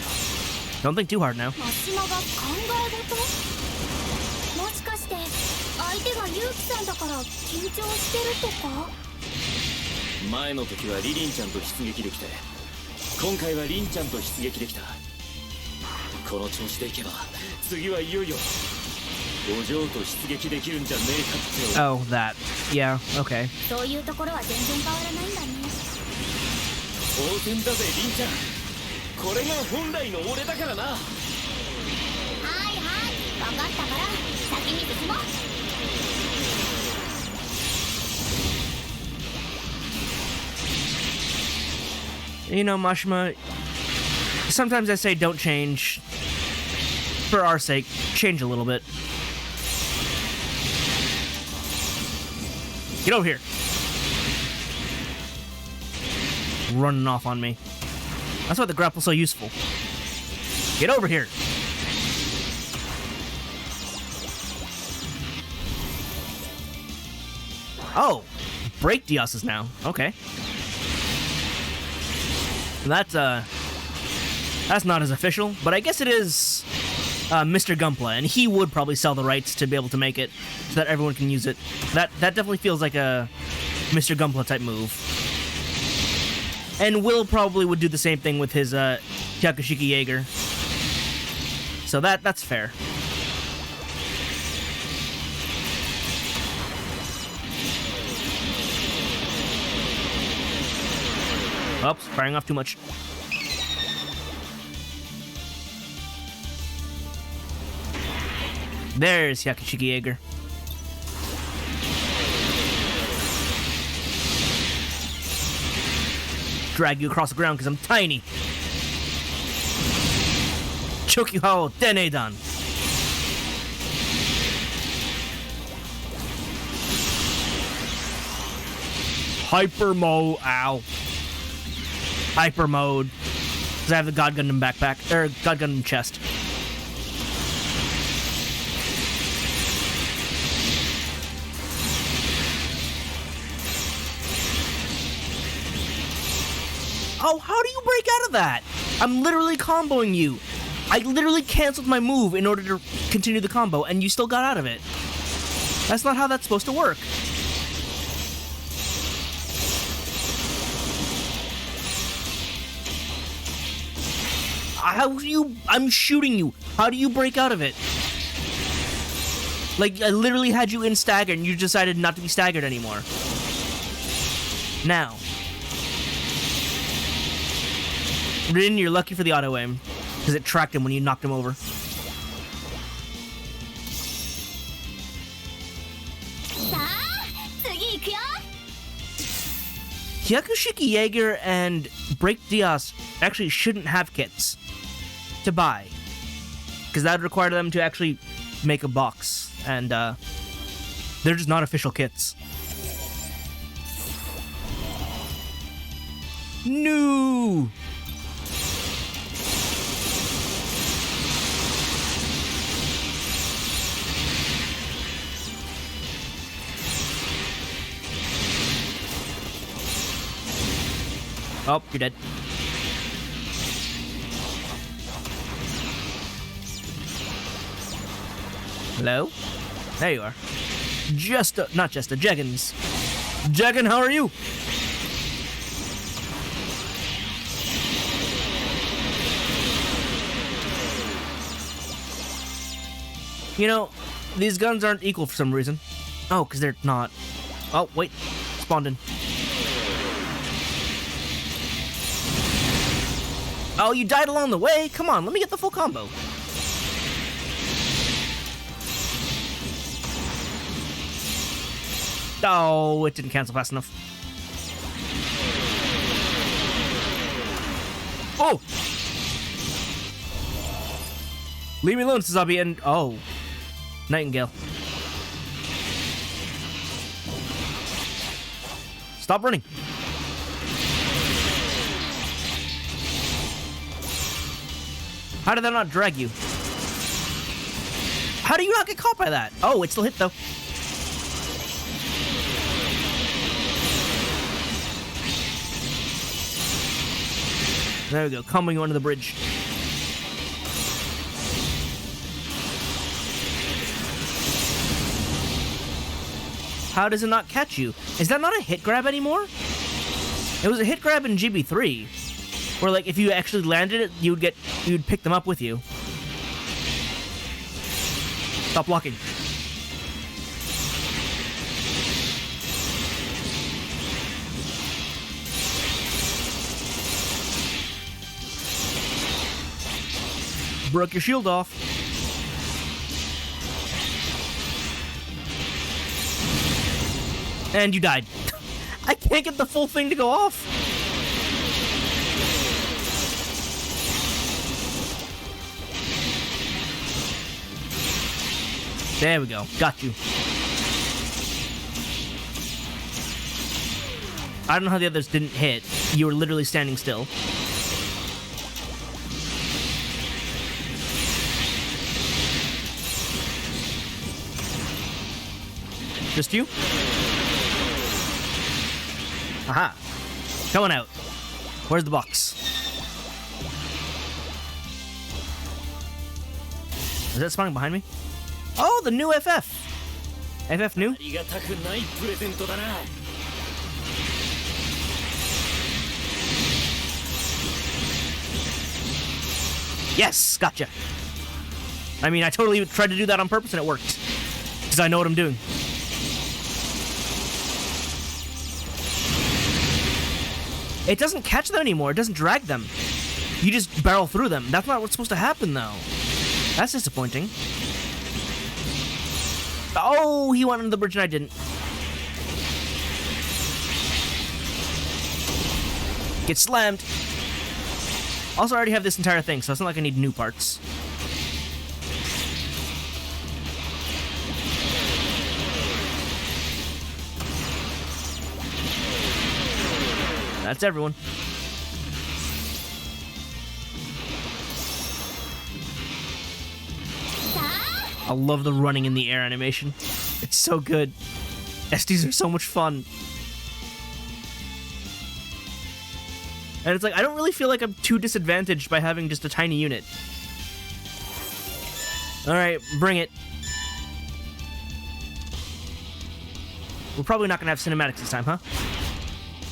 Don't think too hard now. マシマが考え事もしかして相手がユウキさんだから緊張してるとか前の時はリリンちゃんと出撃できて今回はリンちゃんと出撃できたこの調子でいけば次はいよいよお嬢と出撃できるんじゃねえかって Oh, that. Yeah, okay. そういうところは全然変わらないんだね当然だぜリンちゃんこれが本来の俺だからなはいはい分かったから先に進もう You know, Mashima, sometimes I say don't change, for our sake, change a little bit. Get over here. Running off on me. That's why the grapple's so useful. Get over here. Oh, break Dios's now. Okay. That's not as official, but I guess it is Mr. Gunpla, and he would probably sell the rights to be able to make it so that everyone can use it. That definitely feels like a Mr. Gunpla type move. And Will probably would do the same thing with his Hyakushiki Jaeger. So that's fair. Oops, firing off too much. There's Hyakushiki Jaeger. Drag you across the ground because I'm tiny. Chokyuhao Denedan. Hyper mode. Ow. Hyper mode. Because I have the God Gundam backpack. Or God Gundam chest. Oh, how do you break out of that? I'm literally comboing you. I literally canceled my move in order to continue the combo, and you still got out of it. That's not how that's supposed to work. I'm shooting you. How do you break out of it? Like, I literally had you in stagger, and you decided not to be staggered anymore. Now. Rin, you're lucky for the auto aim, because it tracked him when you knocked him over. Hyakushiki Jaeger and Break Dios actually shouldn't have kits to buy, because that would require them to actually make a box, and they're just not official kits. No! Oh, you're dead. Hello? There you are. Not just a Jeggins. Jeggin, how are you? You know, these guns aren't equal for some reason. Oh, because they're not. Oh, wait. Spawned in. Oh, you died along the way? Come on, let me get the full combo. Oh, it didn't cancel fast enough. Oh! Leave me alone, Suzabi, and... Oh. Nightingale. Stop running. How did that not drag you? How do you not get caught by that? Oh, it still hit, though. There we go, comboing you under the bridge. How does it not catch you? Is that not a hit grab anymore? It was a hit grab in GB3. Where, like, if you actually landed it, you'd pick them up with you. Stop blocking. Broke your shield off. And you died. I can't get the full thing to go off. There we go. Got you. I don't know how the others didn't hit. You were literally standing still. Just you? Aha. Coming out. Where's the box? Is that spawning behind me? Oh, the new FF. FF new? ありがたくないプレゼントだな。 Yes, gotcha. I mean, I totally tried to do that on purpose and it worked. Because I know what I'm doing. It doesn't catch them anymore. It doesn't drag them. You just barrel through them. That's not what's supposed to happen, though. That's disappointing. Oh, he went under the bridge and I didn't. Get slammed. Also, I already have this entire thing, so it's not like I need new parts. That's everyone. I love the running in the air animation. It's so good. SDs are so much fun. And it's like, I don't really feel like I'm too disadvantaged by having just a tiny unit. Alright, bring it. We're probably not gonna have cinematics this time, huh?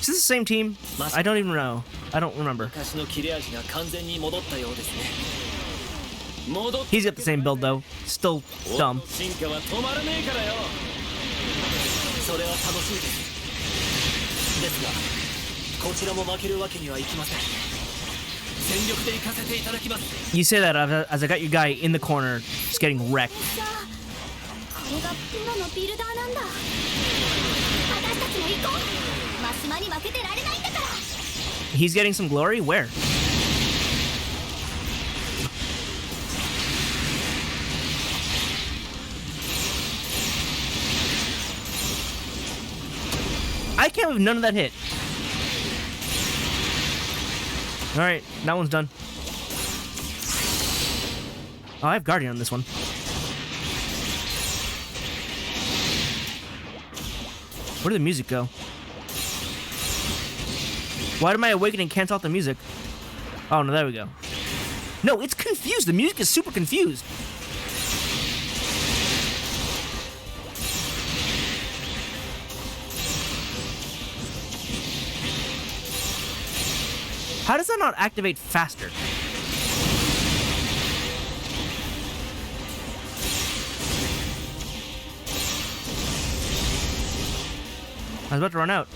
Is this the same team? I don't even know. I don't remember. He's got the same build though. Still dumb. You say that as I got your guy in the corner, just getting wrecked. He's getting some glory? Where? I can't believe none of that hit. Alright, that one's done. Oh, I have Guardian on this one. Where did the music go? Why did my awakening cancel out the music? Oh, no, there we go. No, it's confused. The music is super confused. How does that not activate faster? I was about to run out.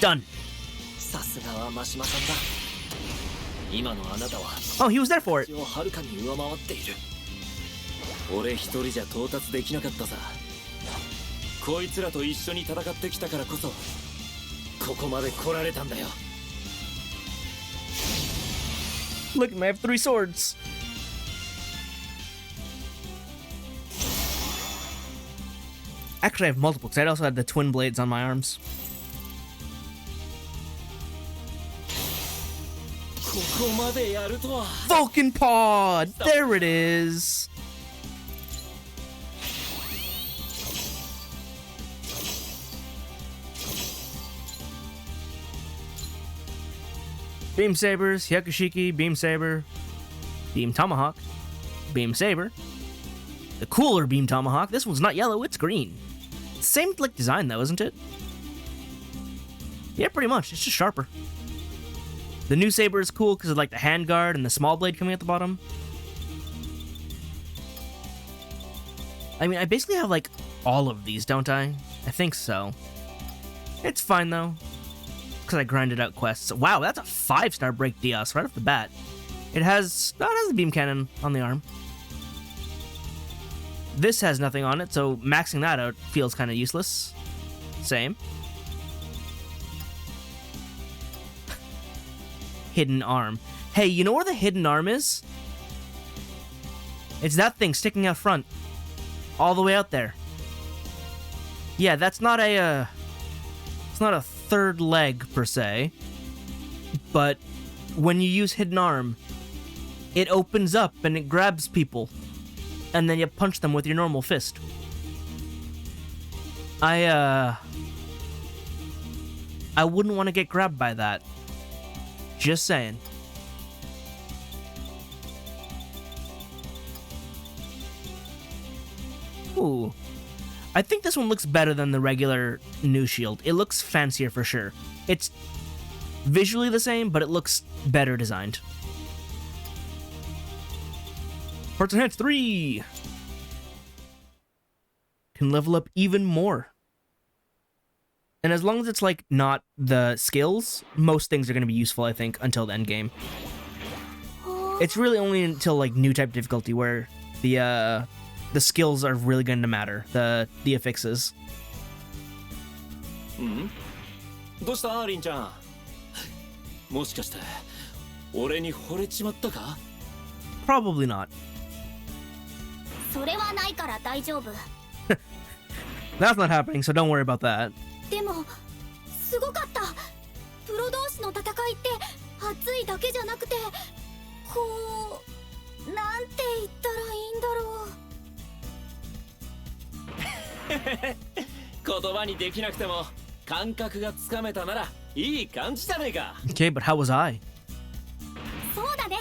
Done. Oh, he was there for it. 俺一人じゃ到達できなかったさ。こいつらと一緒に戦ってきたからこそここまで来られたんだよ。 Look, I have 3 swords. Actually, I have multiple, because I also had the twin blades on my arms. Vulcan Pod! There it is! Beam Sabers, Hyakushiki, Beam Saber, Beam Tomahawk, Beam Saber. The cooler Beam Tomahawk. This one's not yellow, it's green. Same like design though, isn't it? Yeah, pretty much. It's just sharper. The new Saber is cool because of like the handguard and the small blade coming at the bottom. I mean, I basically have like all of these, don't I? I think so. It's fine though. Because I grinded out quests. Wow, that's a 5-star break Dios right off the bat. It has a beam cannon on the arm. This has nothing on it, so maxing that out feels kind of useless. Same. hidden arm. Hey, you know where the hidden arm is? It's that thing sticking out front. All the way out there. Yeah, that's not a, it's not a third leg, per se. But when you use hidden arm, it opens up and it grabs people. And then you punch them with your normal fist. I wouldn't want to get grabbed by that. Just saying. Ooh. I think this one looks better than the regular new shield. It looks fancier for sure. It's visually the same, but it looks better designed. Parts Enhanced 3! Can level up even more. And as long as it's, like, not the skills, most things are going to be useful, I think, until the end game. It's really only until, like, new type difficulty where the skills are really going to matter. The affixes. どうしたリンちゃんもしかして俺に惚れちまったか Probably not. それはないから大丈夫。 That's not happening, so don't worry about that. でもすごかった。プロ同士の戦いって熱いだけじゃなくて、こうなんて言ったらいいんだろう。言葉にできなくても感覚がつかめたならいい感じじゃねえか。 Okay, but how was I? そうだね。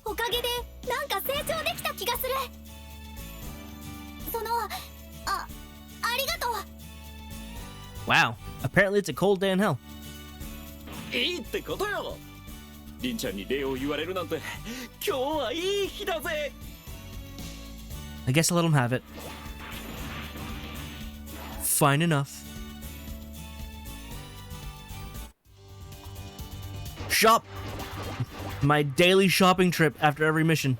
おかげでなんか成長できた気がする。そのありがとう。 Wow. Apparently it's a cold day in hell. いいってことよ。リンちゃんに礼を言われるなんて今日はいい日だぜ。 I guess I'll let him have it. Fine enough. Shop! My daily shopping trip after every mission.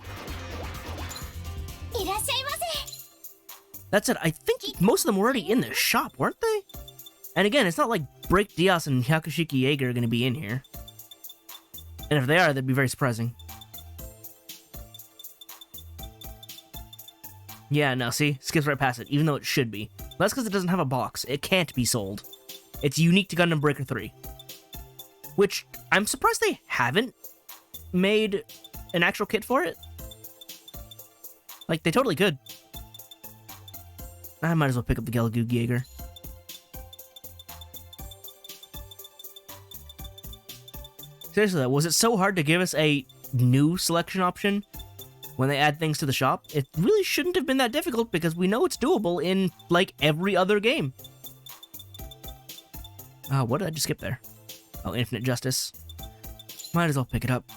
いらっしゃいませ。 That's it. I think most of them were already in the shop, weren't they? And again, it's not like Break Diaz and Hyakushiki Jaeger are going to be in here. And if they are, that'd be very surprising. Yeah, no, see? Skips right past it, even though it should be. That's because it doesn't have a box. It can't be sold. It's unique to Gundam Breaker 3. Which, I'm surprised they haven't made an actual kit for it. Like, they totally could. I might as well pick up the Gelgoog Jaeger. Seriously though, was it so hard to give us a new selection option when they add things to the shop? It really shouldn't have been that difficult because we know it's doable in, like, every other game. What did I just skip there? Oh, Infinite Justice. Might as well pick it up.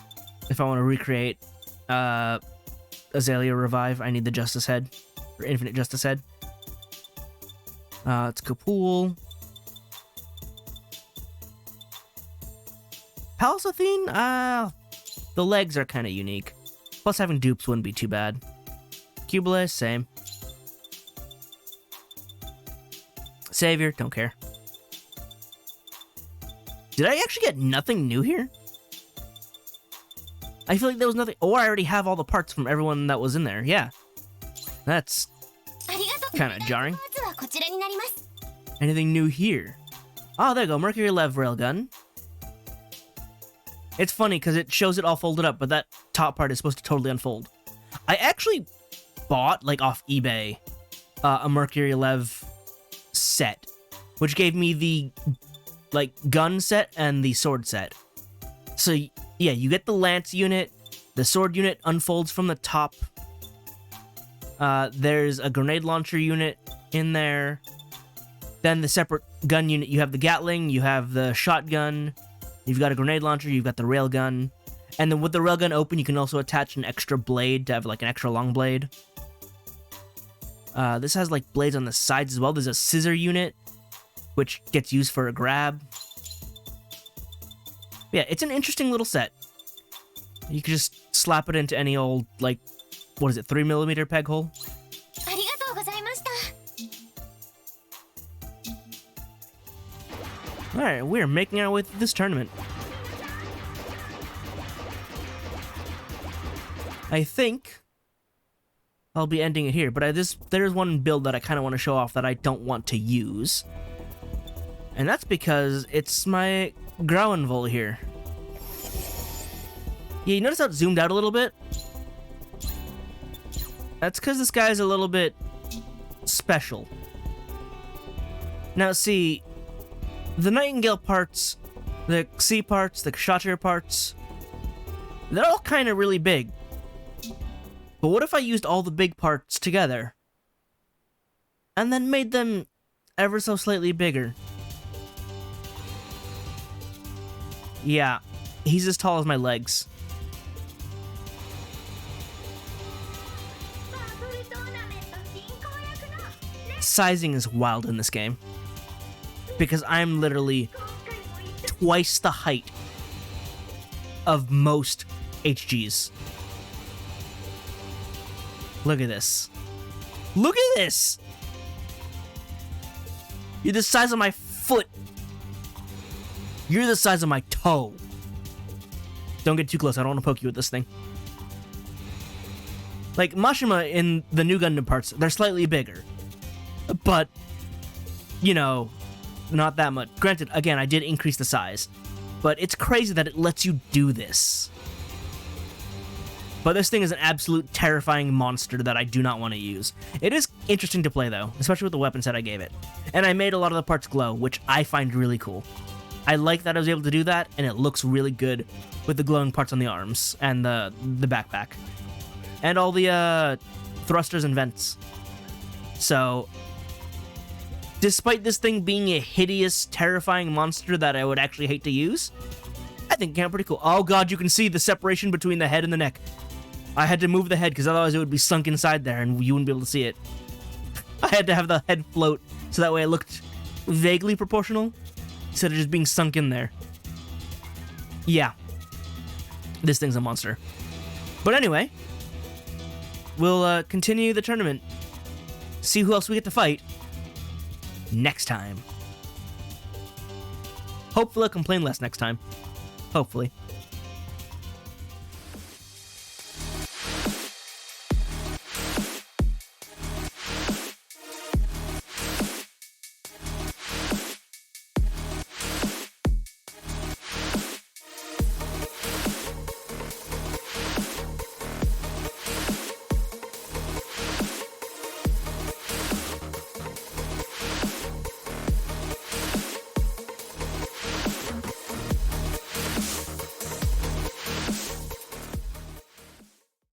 If I want to recreate Azalea Revive, I need the Justice Head. Or Infinite Justice Head. It's Kapool. Palace Athene? The legs are kind of unique. Plus having dupes wouldn't be too bad. Cubeless, same. Savior, don't care. Did I actually get nothing new here? I feel like there was nothing... Or I already have all the parts from everyone that was in there. Yeah. That's kind of jarring. Anything new here? Oh, there you go. Mercury Lev Railgun. It's funny because it shows it all folded up, but that top part is supposed to totally unfold. I actually bought, like, off eBay, a Mercury Lev set, which gave me the, like, gun set and the sword set. So, yeah, you get the lance unit, the sword unit unfolds from the top. There's a grenade launcher unit in there. Then the separate gun unit, you have the Gatling, you have the shotgun, you've got a grenade launcher, you've got the railgun. And then with the railgun open, you can also attach an extra blade to have, like, an extra long blade. This has, like, blades on the sides as well. There's a scissor unit, which gets used for a grab. Yeah, it's an interesting little set. You can just slap it into any old, like, what is it, 3mm peg hole? Alright, we're making our way through this tournament. I think I'll be ending it here, but there's one build that I kind of want to show off that I don't want to use. And that's because it's my Grauenvol here. Yeah, you notice how it zoomed out a little bit? That's because this guy's a little bit special. Now, see, the Nightingale parts, the Sea parts, the Kshatriya parts, they're all kind of really big. But what if I used all the big parts together and then made them ever so slightly bigger? Yeah, he's as tall as my legs. Sizing is wild in this game because I'm literally twice the height of most HGs. Look at this. Look at this! You're the size of my foot. You're the size of my toe. Don't get too close. I don't want to poke you with this thing. Like, Mashima in the new Gundam parts, they're slightly bigger. But, you know, not that much. Granted, again, I did increase the size. But it's crazy that it lets you do this. But this thing is an absolute terrifying monster that I do not want to use. It is interesting to play, though, especially with the weapon set I gave it. And I made a lot of the parts glow, which I find really cool. I like that I was able to do that, and it looks really good with the glowing parts on the arms and the backpack. And all the thrusters and vents. So, despite this thing being a hideous, terrifying monster that I would actually hate to use, I think it came out pretty cool. Oh god, you can see the separation between the head and the neck. I had to move the head because otherwise it would be sunk inside there and you wouldn't be able to see it. I had to have the head float so that way it looked vaguely proportional instead of just being sunk in there. Yeah. This thing's a monster. But anyway, we'll continue the tournament. See who else we get to fight next time. Hopefully I'll complain less next time. Hopefully.